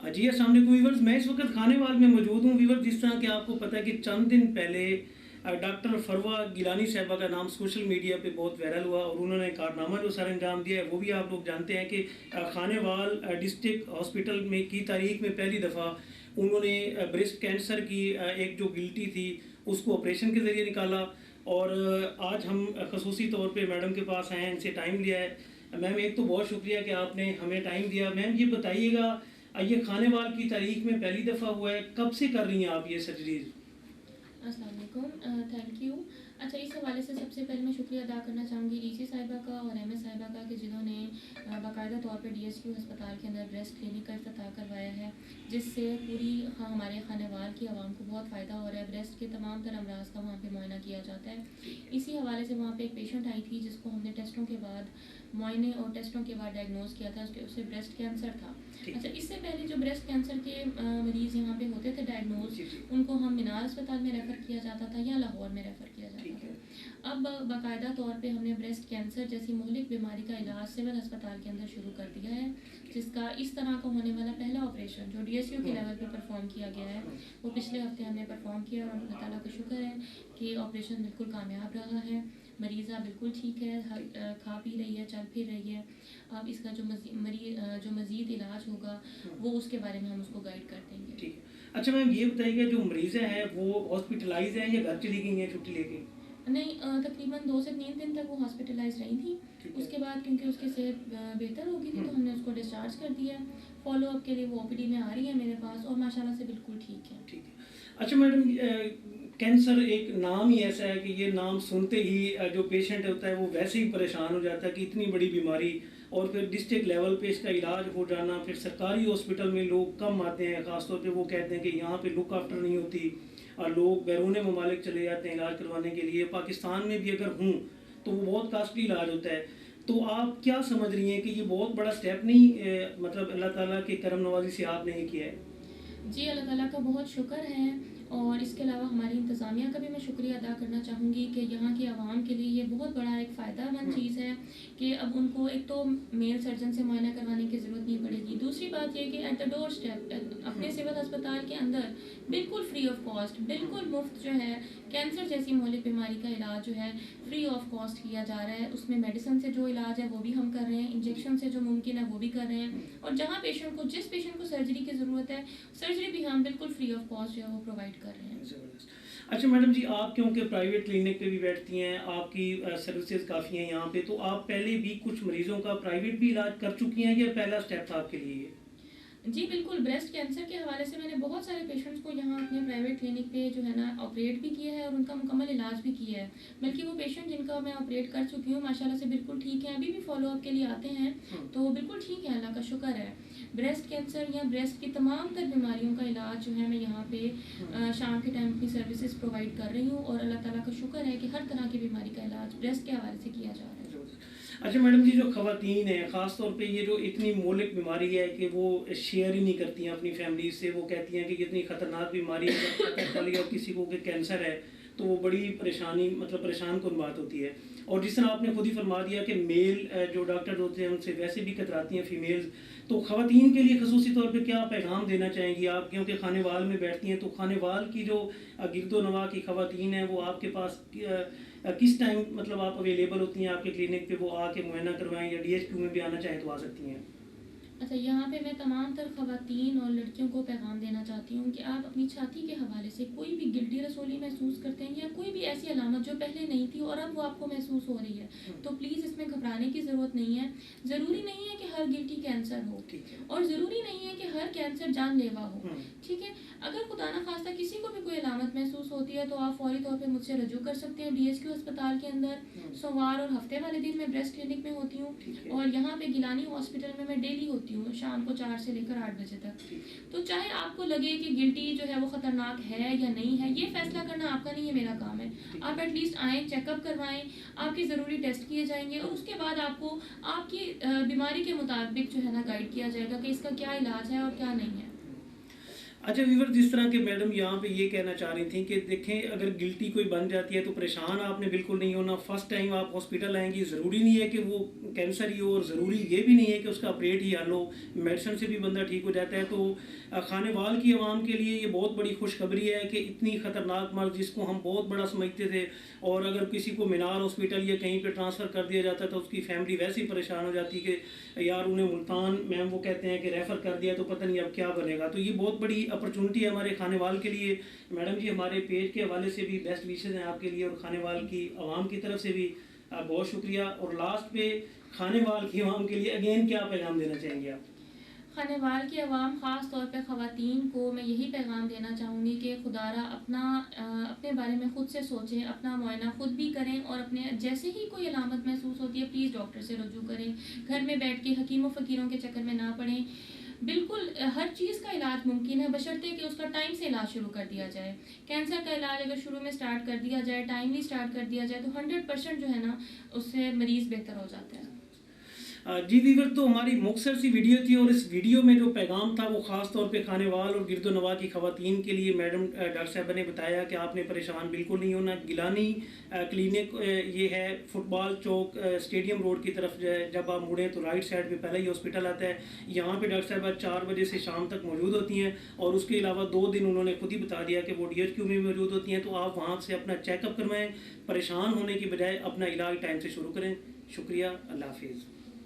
हाँ जी, अस्सलाम वालेकुम व्यूअर्स। मैं इस वक्त खानेवाल में मौजूद हूँ व्यूअर्स। जिस तरह कि आपको पता है कि चंद दिन पहले डॉक्टर फरवा गिलानी साहिबा का नाम सोशल मीडिया पे बहुत वायरल हुआ और उन्होंने कारनामा जो सर अंजाम दिया है वो भी आप लोग जानते हैं कि खानेवाल डिस्ट्रिक्ट हॉस्पिटल में की तारीख में पहली दफ़ा उन्होंने ब्रेस्ट कैंसर की एक जो गिल्टी थी उसको ऑपरेशन के ज़रिए निकाला। और आज हम खसूसी तौर पे मैडम के पास आए हैं, इनसे टाइम लिया है। मैम, एक तो बहुत शुक्रिया कि आपने हमें टाइम दिया। मैम, ये बताइएगा, ये खानेवाल की तारीख में पहली दफ़ा हुआ है, कब से कर रही हैं आप ये सर्जरीज? अस्सलाम वालेकुम, थैंक यू। अच्छा, इस हवाले से सबसे पहले मैं शुक्रिया अदा करना चाहूँगी डीसी साहिबा का और एमएस साहिबा का कि जिन्होंने बाकायदा तौर पे डीएसक्यू अस्पताल के अंदर ब्रेस्ट क्लिनिक का इफ्तिताह करवाया है, जिससे पूरी हमारे खानेवाल की आवाम को बहुत फ़ायदा हो रहा है। ब्रेस्ट के तमाम तर अमराज का वहाँ पे मुआयना किया जाता है। इसी हवाले से वहाँ पे एक पेशेंट आई थी जिसको हमने टेस्टों के बाद मुआयने और टेस्टों के बाद डायग्नोज किया था, उसे ब्रेस्ट कैंसर था। अच्छा, इससे पहले जो ब्रेस्ट कैंसर के मरीज़ यहाँ पे होते थे डायग्नोज, उनको हम मीनार अस्पताल में रेफ़र किया जाता था या लाहौर में रेफ़र किया जाता था। अब बाकायदा तौर पे हमने ब्रेस्ट कैंसर जैसी मुहलिक बीमारी का इलाज सिविल अस्पताल के अंदर शुरू कर दिया है, जिसका इस तरह का होने वाला पहला ऑपरेशन जो डीएसयू के लेवल पे परफॉर्म किया गया है वो पिछले हफ्ते हमने परफॉर्म किया और अल्लाह ताला का शुक्र है कि ऑपरेशन बिल्कुल कामयाब रहा है। मरीज़ा बिल्कुल ठीक है, खा पी रही है, चल फिर रही है। अब इसका जो मज़ीद इलाज होगा वो उसके बारे में हम उसको गाइड कर देंगे। ठीक है। अच्छा मैम, ये बताइएगा, जो मरीज़ें हैं वो हॉस्पिटलाइज हैं या घर चली गई हैं छुट्टी लेके? नहीं, तकरीबन 2 से 3 दिन तक वो हॉस्पिटलाइज रही थी। उसके बाद क्योंकि उसकी सेहत बेहतर हो गई थी तो हमने उसको डिस्चार्ज कर दिया। फॉलो अप के लिए वो ओपीडी में आ रही है मेरे पास और माशाल्लाह से बिल्कुल ठीक है। ठीक है। अच्छा मैडम, कैंसर एक नाम ही ऐसा है कि ये नाम सुनते ही जो पेशेंट होता है वो वैसे ही परेशान हो जाता है कि इतनी बड़ी बीमारी, और फिर डिस्ट्रिक्ट लेवल पे इसका इलाज हो जाना, फिर सरकारी हॉस्पिटल में लोग कम आते हैं, ख़ासतौर पे वो कहते हैं कि यहाँ पे लुक आफ्टर नहीं होती और लोग बैरून ममालिक चले जाते हैं इलाज करवाने के लिए। पाकिस्तान में भी अगर हूँ तो वो बहुत कास्टली इलाज होता है। तो आप क्या समझ रही हैं कि ये बहुत बड़ा स्टेप नहीं, मतलब अल्लाह ताला के करम नवाजी से आपने ये किया है? जी, अल्लाह ताला का बहुत शुक्र है और इसके अलावा हमारी इंतज़ामिया का भी मैं शुक्रिया अदा करना चाहूँगी कि यहाँ की आवाम के लिए ये बहुत बड़ा एक फ़ायदेमंद चीज़ है कि अब उनको एक तो मेल सर्जन से मुआयना करवाने की ज़रूरत नहीं पड़ेगी। दूसरी बात ये कि एट द डोर स्टेप अपने सिविल अस्पताल के अंदर बिल्कुल फ्री ऑफ कॉस्ट, बिल्कुल मुफ्त जो है कैंसर जैसी मौलिक बीमारी का इलाज जो है फ्री ऑफ कॉस्ट किया जा रहा है। उसमें मेडिसिन से जो इलाज है वो भी हम कर रहे हैं, इंजेक्शन से जो मुमकिन है वो भी कर रहे हैं, और जहाँ पेशेंट को जिस पेशेंट को सर्जरी की ज़रूरत है सर्जरी भी हम बिल्कुल फ्री ऑफ कॉस्ट जो है वो प्रोवाइड कर रहे हैं। अच्छा मैडम जी, आप क्योंकि प्राइवेट क्लिनिक पे भी बैठती हैं, आपकी सर्विसेज काफ़ी हैं यहाँ पे, तो आप पहले भी कुछ मरीजों का प्राइवेट भी इलाज कर चुकी हैं या पहला स्टेप था आपके लिए ये? जी बिल्कुल, ब्रेस्ट कैंसर के हवाले से मैंने बहुत सारे पेशेंट्स को यहाँ अपने प्राइवेट क्लिनिक पे जो है ना ऑपरेट भी किया है और उनका मुकम्मल इलाज भी किया है। बल्कि वो पेशेंट जिनका मैं ऑपरेट कर चुकी हूँ माशाल्लाह से बिल्कुल ठीक है, अभी भी फॉलो अप के लिए आते हैं तो वो बिल्कुल ठीक है, अल्लाह का शुक्र है। ब्रेस्ट कैंसर या ब्रेस्ट की तमाम तर बीमारियों का इलाज जो है मैं यहाँ पे शाम के टाइम अपनी सर्विसेज प्रोवाइड कर रही हूँ और अल्लाह ताला का शुक्र है कि हर तरह की बीमारी का इलाज ब्रेस्ट के हवाले से किया जा रहा है। अच्छा मैडम जी, जो ख़वातीन हैं ख़ास तौर पे, ये जो इतनी मौलिक बीमारी है कि वो शेयर ही नहीं करती हैं अपनी फैमिली से, वो कहती हैं कि इतनी ख़तरनाक बीमारी है, जब पता चल गया किसी को कि कैंसर है तो वो बड़ी परेशानी, मतलब परेशान कुन बात होती है। और जिस तरह आपने खुद ही फरमा दिया कि मेल जो डॉक्टर होते हैं उनसे वैसे भी कतराती हैं फीमेल्स, तो ख़वातीन के लिए खसूसी तौर पे क्या पैगाम देना चाहेंगी आप, क्योंकि खानेवाल में बैठती हैं, तो खानेवाल की जो गिरदो नवा की ख़वातीन हैं वो आपके पास किस टाइम, मतलब आप अवेलेबल होती हैं आपके क्लिनिक पे, वो आके मुआयना करवाएं या डीएचक्यू में भी आना चाहें तो आ सकती हैं? अच्छा, यहाँ पे मैं तमाम तर ख़वातीन और लड़कियों को पैगाम देना चाहती हूँ कि आप अपनी छाती के हवाले से कोई भी गिल्टी रसोली महसूस करते हैं या कोई भी ऐसी अलामत जो पहले नहीं थी और अब वो आपको महसूस हो रही है, तो प्लीज़ इसमें घबराने की ज़रूरत नहीं है। ज़रूरी नहीं है कि हर गिल्टी कैंसर हो और ज़रूरी नहीं है कि हर कैंसर जानलेवा हो, ठीक है। अगर खुदा न खास्ता किसी को भी कोई अलामत महसूस होती है तो आप फौरी तौर पे मुझसे रजू कर सकते हैं डीएसक्यू अस्पताल के अंदर। सोमवार और हफ्ते वाले दिन मैं ब्रेस्ट क्लिनिक में होती हूँ और यहाँ पे गिलानी हॉस्पिटल में मैं डेली होती हूँ शाम को 4 से लेकर 8 बजे तक। तो चाहे आपको लगे कि गिल्टी जो है वो ख़तरनाक है या नहीं है, ये फैसला करना आपका नहीं है, मेरा काम है। आप एटलीस्ट आएँ, चेकअप करवाएं, आपके ज़रूरी टेस्ट किए जाएंगे और उसके बाद आपको आपकी बीमारी के मुताबिक जो है ना गाइड किया जाएगा कि इसका क्या इलाज है और क्या नहीं है। अच्छा वीवर, जिस तरह के मैडम यहाँ पे ये कहना चाह रही थी कि देखें, अगर गिल्टी कोई बन जाती है तो परेशान आपने बिल्कुल नहीं होना। फर्स्ट टाइम आप हॉस्पिटल आएंगी, ज़रूरी नहीं है कि वो कैंसर ही हो, और ज़रूरी ये भी नहीं है कि उसका ऑपरेट ही हल हो, मेडिसिन से भी बंदा ठीक हो जाता है। तो खाने वाल की आवाम के लिए ये बहुत बड़ी खुशखबरी है कि इतनी ख़तरनाक मर्ज जिसको हम बहुत बड़ा समझते थे, और अगर किसी को मीनार हॉस्पिटल या कहीं पर ट्रांसफ़र कर दिया जाता तो उसकी फैमिली वैसे ही परेशान हो जाती कि यार उन्हें मुल्तान मैम वो कहते हैं कि रेफ़र कर दिया तो पता नहीं अब क्या बनेगा। तो ये बहुत बड़ी अपॉर्चुनिटी है हमारे खानेवाल के लिए। मैडम जी, हमारे पेज के हवाले से भी बेस्ट विशेज़ हैं आपके लिए, और खानेवाल की आवाम की तरफ से भी बहुत शुक्रिया। और लास्ट पे खानेवाल की आवाम के लिए अगेन क्या पैगाम देना चाहेंगे आप? खानेवाल की आवाम, ख़ास तौर पे ख़वातीन को मैं यही पैगाम देना चाहूँगी कि खुदारा अपने बारे में ख़ुद से सोचें, अपना मुआयना ख़ुद भी करें, और अपने जैसे ही कोई अलामत महसूस होती है प्लीज़ डॉक्टर से रुजू करें। घर में बैठ के हकीमों फ़कीरों के चक्कर में ना पड़ें। बिल्कुल हर चीज़ का इलाज मुमकिन है, बशर्ते कि उसका टाइम से इलाज शुरू कर दिया जाए। कैंसर का इलाज अगर शुरू में स्टार्ट कर दिया जाए, टाइमली स्टार्ट कर दिया जाए, तो 100% जो है ना, उससे मरीज़ बेहतर हो जाता है। जी वीवर, तो हमारी मुख्तसर सी वीडियो थी, और इस वीडियो में जो पैगाम था वो ख़ास तौर पे खानेवाल और गिरदोनवा की ख़वातीन के लिए। मैडम डॉक्टर साहब ने बताया कि आपने परेशान बिल्कुल नहीं होना। गिलानी क्लिनिक ये है फुटबॉल चौक स्टेडियम रोड की तरफ, जो है जब आप मुड़ें तो राइट साइड पे पहले ही हॉस्पिटल आता है। यहाँ पे डॉक्टर साहब 4 बजे से शाम तक मौजूद होती हैं, और उसके अलावा 2 दिन उन्होंने खुद ही बता दिया कि वो DHQ में मौजूद होती हैं। तो आप वहाँ से अपना चेकअप करवाएँ, परेशान होने की बजाय अपना इलाज टाइम से शुरू करें। शुक्रिया, अल्लाह हाफिज़।